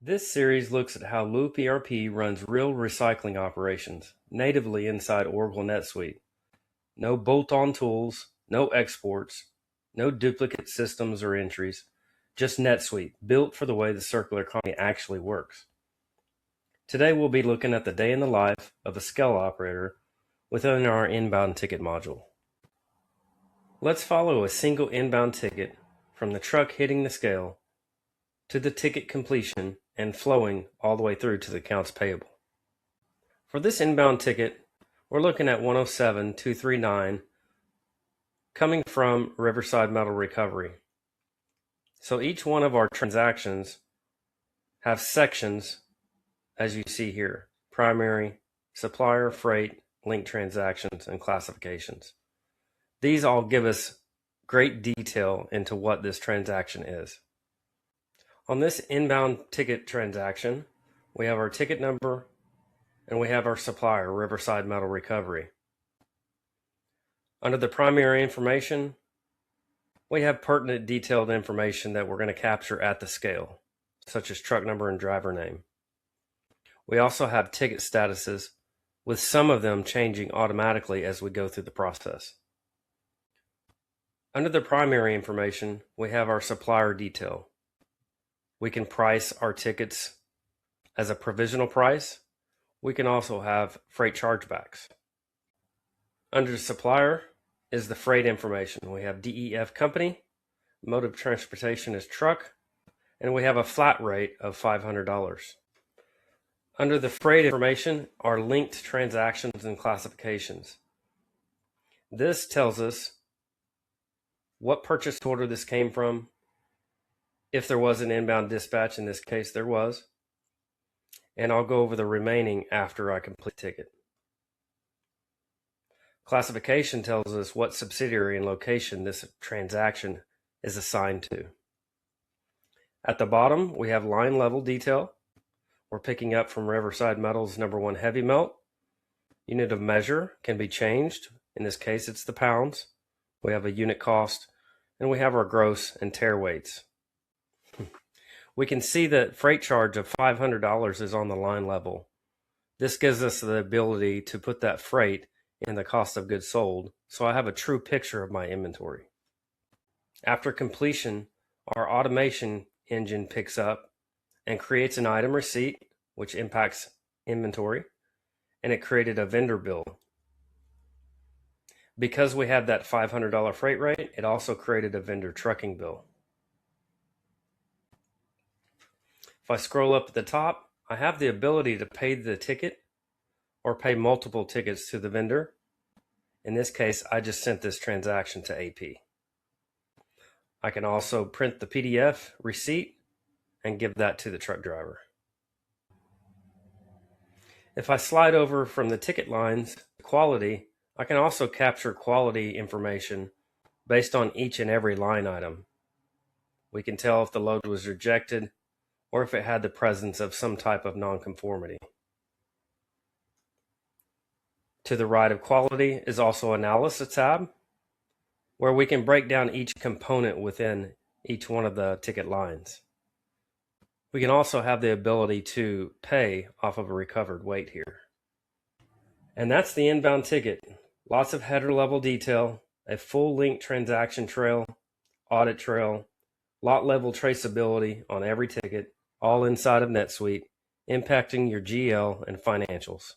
This series looks at how Loop ERP runs real recycling operations natively inside Oracle NetSuite. No bolt-on tools, no exports, no duplicate systems or entries, just NetSuite, built for the way the circular economy actually works. Today we'll be looking at the day in the life of a scale operator within our inbound ticket module. Let's follow a single inbound ticket from the truck hitting the scale to the ticket completion and flowing all the way through to the accounts payable. For this inbound ticket, we're looking at 107-239 coming from Riverside Metal Recovery. So each one of our transactions have sections, as you see here: primary, supplier, freight, link transactions, and classifications. These all give us great detail into what this transaction is. On this inbound ticket transaction, we have our ticket number and we have our supplier, Riverside Metal Recovery. Under the primary information, we have pertinent detailed information that we're going to capture at the scale, such as truck number and driver name. We also have ticket statuses, with some of them changing automatically as we go through the process. Under the primary information, we have our supplier detail. We can price our tickets as a provisional price. We can also have freight chargebacks. Under the supplier is the freight information. We have DEF company, mode of transportation is truck, and we have a flat rate of $500. Under the freight information are linked transactions and classifications. This tells us what purchase order this came from, if there was an inbound dispatch. In this case there was, and I'll go over the remaining after I complete the ticket. Classification tells us what subsidiary and location this transaction is assigned to. At the bottom we have line level detail. We're picking up from Riverside Metal's #1 heavy melt. Unit of measure can be changed. In this case it's the pounds. We have a unit cost, and we have our gross and tare weights. We can see that freight charge of $500 is on the line level. This gives us the ability to put that freight in the cost of goods sold, so I have a true picture of my inventory. After completion, our automation engine picks up and creates an item receipt, which impacts inventory, and it created a vendor bill. Because we had that $500 freight rate, it also created a vendor trucking bill. If I scroll up at the top, I have the ability to pay the ticket or pay multiple tickets to the vendor. In this case, I just sent this transaction to AP. I can also print the PDF receipt and give that to the truck driver. If I slide over from the ticket lines to quality, I can also capture quality information based on each and every line item. We can tell if the load was rejected or if it had the presence of some type of nonconformity. To the right of quality is also analysis tab, where we can break down each component within each one of the ticket lines. We can also have the ability to pay off of a recovered weight here. And that's the inbound ticket. Lots of header level detail, a full link transaction trail, audit trail, lot level traceability on every ticket, all inside of NetSuite, impacting your GL and financials.